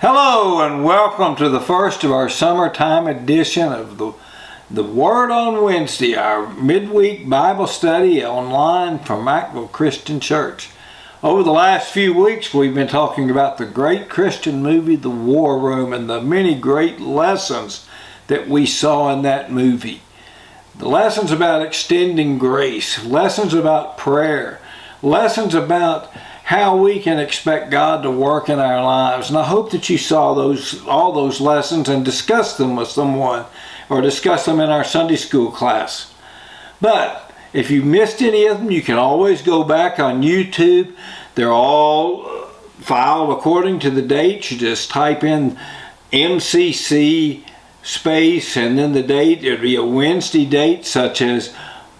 Hello and welcome to the first of our summertime edition of the Word on Wednesday, our midweek Bible study online from Mackville Christian Church. Over the last few weeks we've been talking about the great Christian movie The War Room and the many great lessons that we saw in that movie. The lessons about extending grace, lessons about prayer, lessons about how we can expect God to work in our lives. And I hope that you saw all those lessons and discussed them with someone or discussed them in our Sunday school class. But if you missed any of them, you can always go back on YouTube. They're all filed according to the dates. You just type in MCC space and then the date. It'll be a Wednesday date such as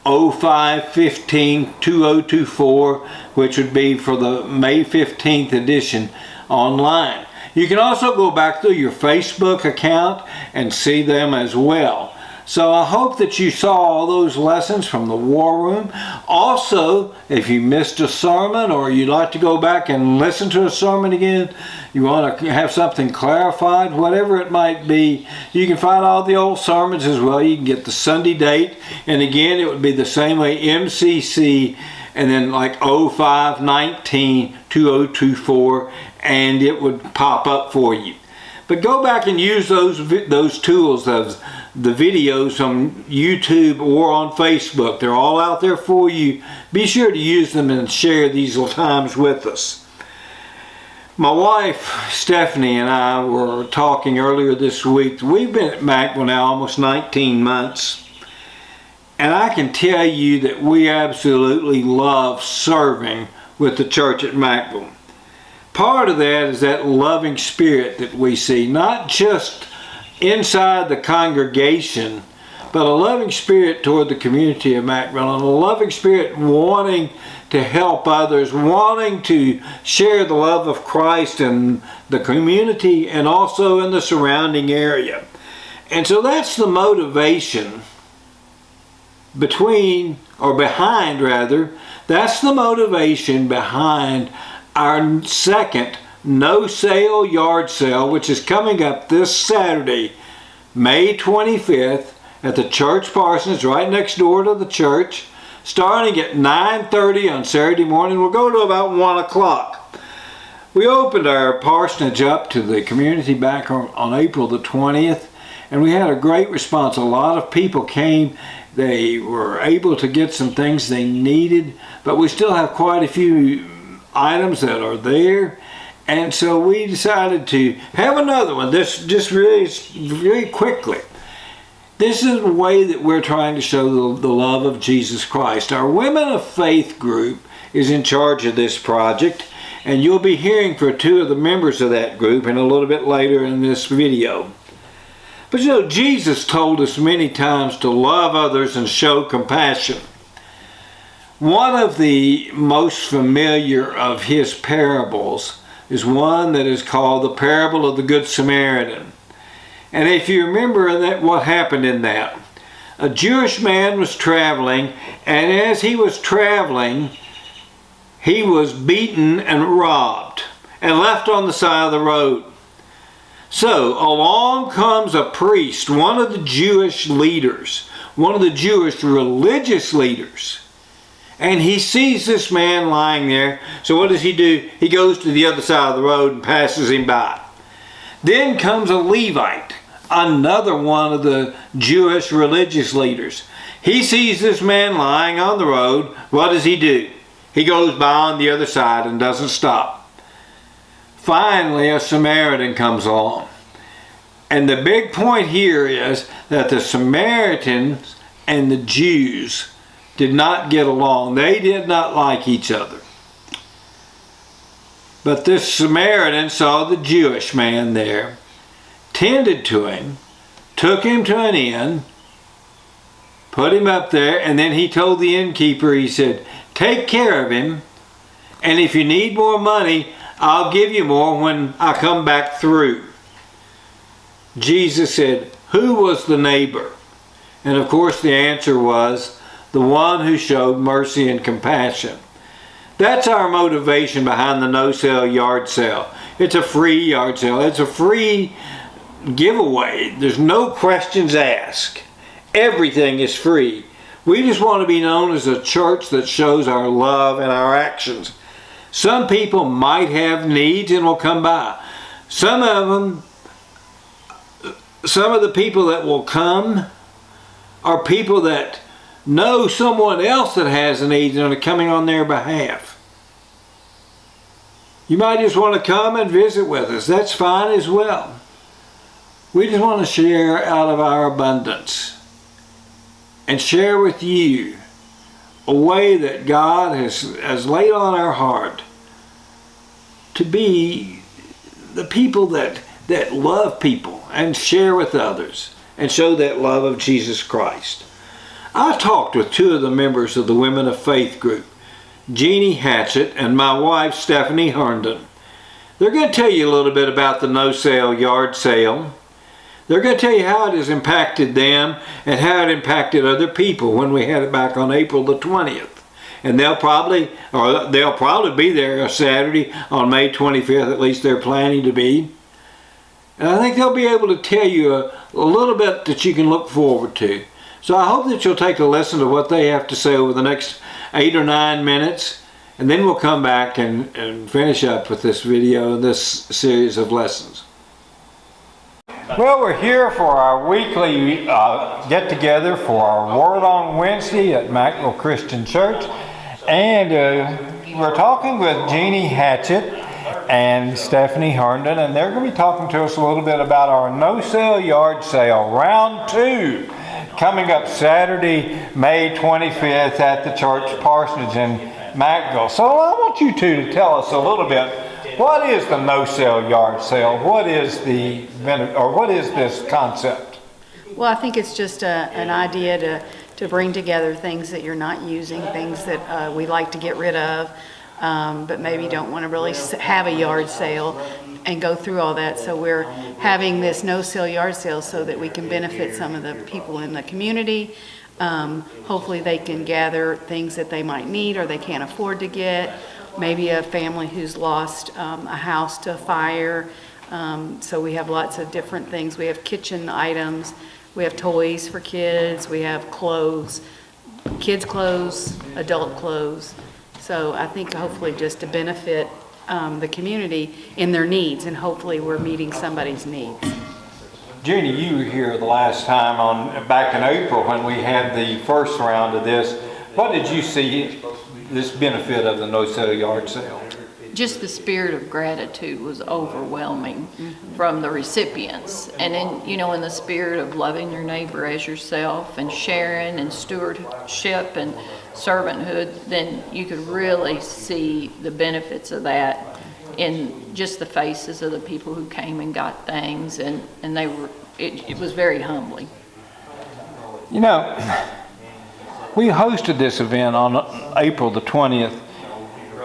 05/15/2024, which would be for the May 15th edition online. You can also go back through your Facebook account and see them as well. So I hope that you saw all those lessons from the War Room. Also, if you missed a sermon or you'd like to go back and listen to a sermon again, you want to have something clarified, whatever it might be, you can find all the old sermons as well. You can get the Sunday date, and again, it would be the same way, MCC, and then like 05/19/2024, and it would pop up for you. But go back and use those tools, the videos on YouTube or on Facebook. They're all out there for you. Be sure to use them and share these times with us. My wife, Stephanie, and I were talking earlier this week. We've been at Mackville now almost 19 months. And I can tell you that we absolutely love serving with the church at Mackville. Part of that is that loving spirit that we see, not just inside the congregation, but a loving spirit toward the community of Mackville, and a loving spirit wanting to help others, wanting to share the love of Christ in the community and also in the surrounding area. And so that's the motivation that's the motivation behind our second no sale yard sale, which is coming up this Saturday, May 25th, at the church parsonage right next door to the church, starting at 9:30 on Saturday morning. We'll go to about 1 o'clock. We opened our parsonage up to the community back on April the 20th, and we had a great response. A lot of people came. They were able to get some things they needed, but we still have quite a few items that are there. And so we decided to have another one. This just really quickly. This is the way that we're trying to show the love of Jesus Christ. Our Women of Faith group is in charge of this project, and you'll be hearing from two of the members of that group in a little bit later in this video. But you know, Jesus told us many times to love others and show compassion. One of the most familiar of his parables is one that is called the parable of the Good Samaritan. And if you remember what happened in that, a Jewish man was traveling, and as he was traveling, he was beaten and robbed and left on the side of the road. So along comes a priest, one of the Jewish leaders, one of the Jewish religious leaders, and he sees this man lying there. So what does he do? He goes to the other side of the road and passes him by. Then comes a Levite, another one of the Jewish religious leaders. He sees this man lying on the road. What does he do? He goes by on the other side and doesn't stop. Finally, a Samaritan comes along. And the big point here is that the Samaritans and the Jews did not get along. They did not like each other. But this Samaritan saw the Jewish man there, tended to him, took him to an inn, put him up there, and then he told the innkeeper, he said, "Take care of him, and if you need more money, I'll give you more when I come back through." Jesus said, "Who was the neighbor?" And of course the answer was, the one who showed mercy and compassion. That's our motivation behind the no-sale yard sale. It's a free yard sale. It's a free giveaway. There's no questions asked. Everything is free. We just want to be known as a church that shows our love and our actions. Some people might have needs and will come by. Some of the people that will come are people that know someone else that has a need and are coming on their behalf. You might just want to come and visit with us. That's fine as well. We just want to share out of our abundance and share with you a way that God has laid on our heart to be the people that love people and share with others and show that love of Jesus Christ. I talked with two of the members of the Women of Faith group, Jeannie Hatchett and my wife Stephanie Herndon. They're going to tell you a little bit about the no-sale yard sale. They're going to tell you how it has impacted them and how it impacted other people when we had it back on April the 20th. And they'll probably be there Saturday on May 25th, at least they're planning to be. And I think they'll be able to tell you a little bit that you can look forward to. So I hope that you'll take a listen to what they have to say over the next 8 or 9 minutes, and then we'll come back and finish up with this video and this series of lessons. Well, we're here for our weekly get-together for our Word on Wednesday at Mackville Christian Church. And we're talking with Jeannie Hatchett and Stephanie Herndon, and they're going to be talking to us a little bit about our no-sale yard sale, round 2, coming up Saturday, May 25th at the church parsonage in Mackville. So I want you two to tell us a little bit, what is the no-sale yard sale? What is this concept? Well, I think it's just an idea to bring together things that you're not using, things that we like to get rid of, but maybe don't want to really have a yard sale and go through all that. So we're having this no-sale yard sale so that we can benefit some of the people in the community. Hopefully they can gather things that they might need or they can't afford to get. Maybe a family who's lost a house to a fire. So we have lots of different things. We have kitchen items. We have toys for kids. We have clothes, kids' clothes, adult clothes. So I think hopefully just to benefit the community in their needs, and hopefully we're meeting somebody's needs. Jeannie, you were here the last time back in April when we had the first round of this. What did you see this benefit of the no-sale yard sale? Just the spirit of gratitude was overwhelming from the recipients. And in the spirit of loving your neighbor as yourself and sharing and stewardship and servanthood, then you could really see the benefits of that in just the faces of the people who came and got things, and it was very humbling. You know, we hosted this event on April the 20th.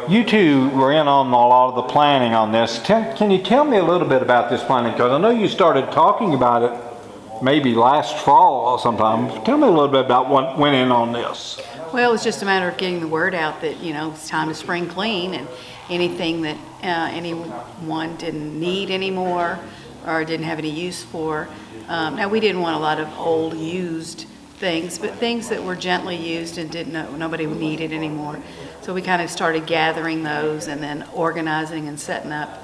You two were in on a lot of the planning on this. Can you tell me a little bit about this planning? Because I know you started talking about it maybe last fall or sometime. Tell me a little bit about what went in on this. Well, it's just a matter of getting the word out that, it's time to spring clean, and anything that anyone didn't need anymore or didn't have any use for. Now, we didn't want a lot of old used things, but things that were gently used and nobody needed anymore. So we kind of started gathering those and then organizing and setting up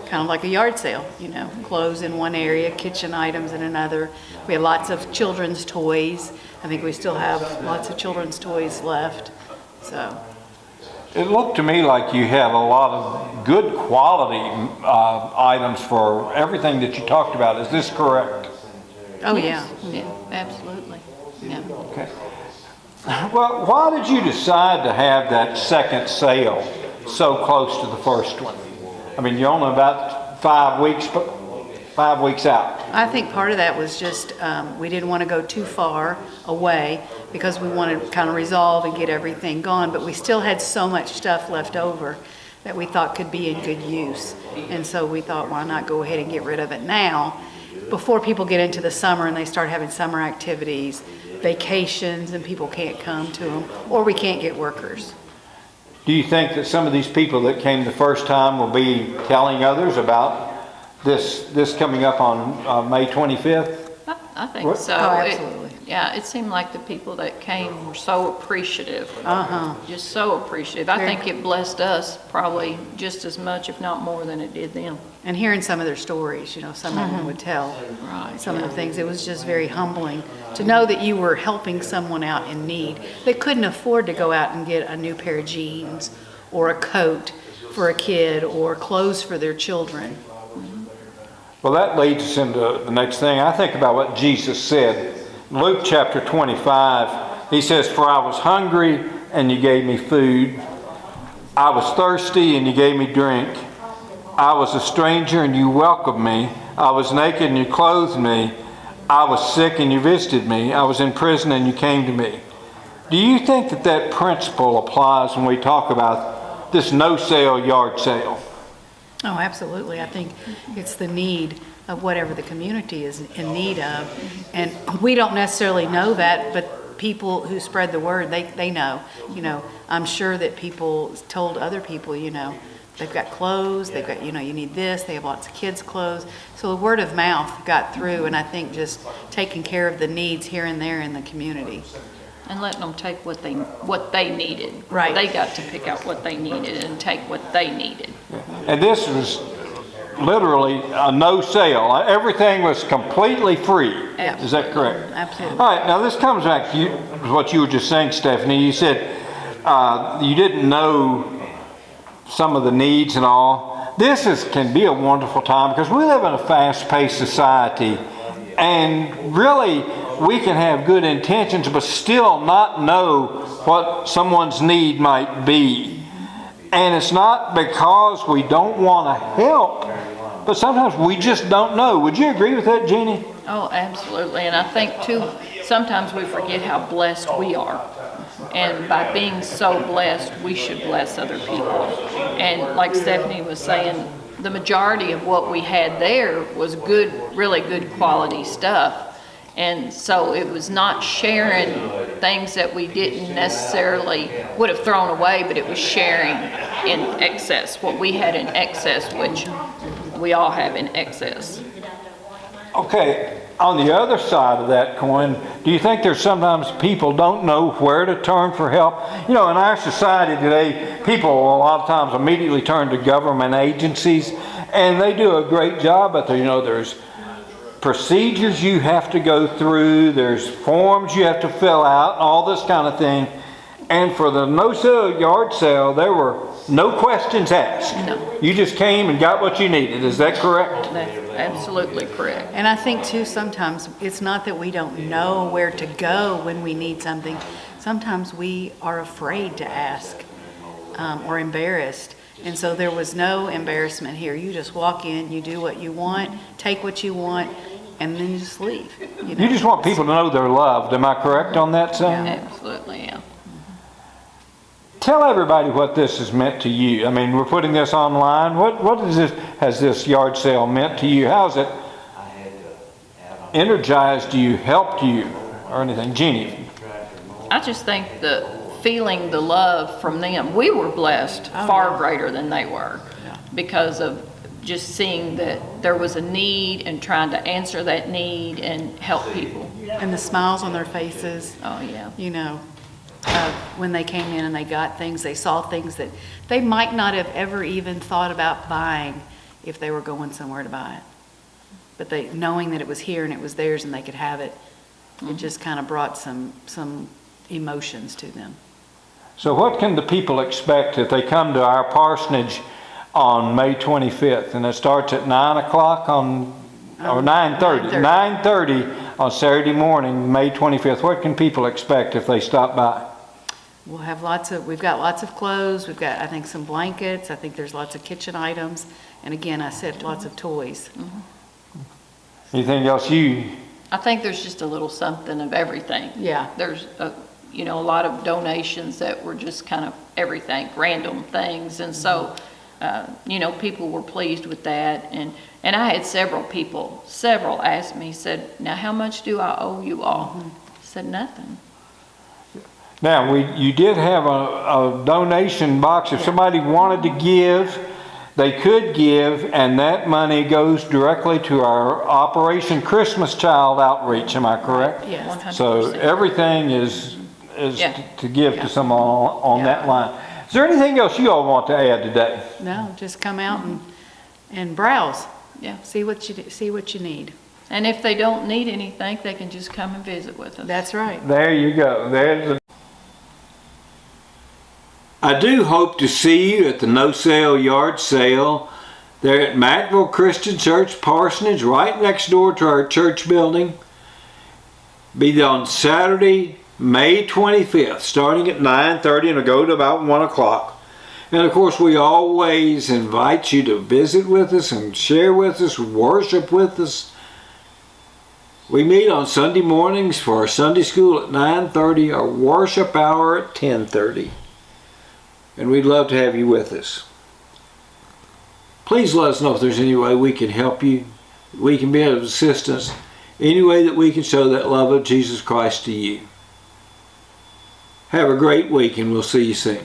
kind of like a yard sale, clothes in one area, kitchen items in another. We have lots of children's toys. I think we still have lots of children's toys left. So it looked to me like you have a lot of good quality items for everything that you talked about. Is this correct? Oh, yes. Yeah, absolutely. Yeah. Okay. Well, why did you decide to have that second sale so close to the first one? I mean, you're only about 5 weeks out. I think part of that was just we didn't want to go too far away because we wanted to kind of resolve and get everything gone, but we still had so much stuff left over that we thought could be in good use. And so we thought, why not go ahead and get rid of it now before people get into the summer and they start having summer activities, vacations, and people can't come to them, or we can't get workers. Do you think that some of these people that came the first time will be telling others about this coming up on May 25th? I think so. Oh, absolutely. It seemed like the people that came were so appreciative. Uh-huh. Just so appreciative. I think it blessed us probably just as much, if not more, than it did them. And hearing some of their stories, some of them would tell Right, some of the things. It was just very humbling to know that you were helping someone out in need. They couldn't afford to go out and get a new pair of jeans or a coat for a kid or clothes for their children. Well, that leads us into the next thing. I think about what Jesus said. Luke chapter 25, he says, "For I was hungry and you gave me food. I was thirsty and you gave me drink. I was a stranger and you welcomed me. I was naked and you clothed me. I was sick and you visited me. I was in prison and you came to me." Do you think that that principle applies when we talk about this no-sale yard sale? Oh, absolutely. I think it's the need of whatever the community is in need of. And we don't necessarily know that, but people who spread the word, they know. I'm sure that people told other people, they've got clothes, they've got, you need this, they have lots of kids' clothes. So the word of mouth got through, and I think just taking care of the needs here and there in the community. And letting them take what they needed. Right. They got to pick out what they needed and take what they needed. And this was literally a no sale. Everything was completely free. Yeah. Is that correct? Absolutely. All right, now this comes back to what you were just saying, Stephanie. You said you didn't know some of the needs and all. This can be a wonderful time because we live in a fast-paced society, and really we can have good intentions but still not know what someone's need might be. And it's not because we don't want to help, but sometimes we just don't know. Would you agree with that, Jeannie? Oh, absolutely. And I think, too, sometimes we forget how blessed we are. And by being so blessed, we should bless other people. And like Stephanie was saying, the majority of what we had there was good, really good quality stuff. And so it was not sharing things that we didn't necessarily would have thrown away, but it was sharing in excess, what we had in excess, which we all have in excess. Okay, on the other side of that coin, do you think there's sometimes people don't know where to turn for help? In our society today, people a lot of times immediately turn to government agencies, and they do a great job, but there's procedures you have to go through, there's forms you have to fill out, all this kind of thing. And for the no-sale yard sale, there were no questions asked. No. You just came and got what you needed. Is that correct? That's absolutely correct. And I think too, sometimes it's not that we don't know where to go when we need something. Sometimes we are afraid to ask or embarrassed. And so there was no embarrassment here. You just walk in, you do what you want, take what you want, and then you just leave. You just want people to know they're loved. Am I correct on that, Sam? Absolutely, yeah. Tell everybody what this has meant to you. I mean, we're putting this online. What has this yard sale meant to you? How's it energized you, helped you, or anything? Jeannie? I just think feeling the love from them, we were blessed far greater than they were because of just seeing that there was a need and trying to answer that need and help people. And the smiles on their faces. Oh, yeah. When they came in and they got things, they saw things that they might not have ever even thought about buying if they were going somewhere to buy it. But knowing that it was here and it was theirs and they could have it, it just kind of brought some emotions to them. So what can the people expect if they come to our parsonage on May 25th? And it starts at 9 o'clock or 9:30. 9:30 on Saturday morning, May 25th. What can people expect if they stop by? We'll have we've got lots of clothes. We've got, I think, some blankets. I think there's lots of kitchen items. And again, I said lots of toys. Anything else I think there's just a little something of everything. Yeah. There's a lot of donations that were just kind of everything, random things. And so, people were pleased with that. And I had several asked me, said, "Now how much do I owe you all?" I said, "Nothing." Now, you did have a donation box. If somebody wanted to give, they could give, and that money goes directly to our Operation Christmas Child Outreach. Am I correct? Yes. 100%. So everything is Yeah. to give to someone on that line. Is there anything else you all want to add today? No, just come out and browse. Yeah. See what you need. And if they don't need anything, they can just come and visit with us. That's right. There you go. I do hope to see you at the no sale yard sale. They're at Mackville Christian Church, Parsonage, right next door to our church building. Be on Saturday, May 25th, starting at 9:30 and it'll go to about 1 o'clock. And of course, we always invite you to visit with us and share with us, worship with us. We meet on Sunday mornings for our Sunday school at 9:30, our worship hour at 10:30. And we'd love to have you with us. Please let us know if there's any way we can help you, we can be of assistance, any way that we can show that love of Jesus Christ to you. Have a great week and we'll see you soon.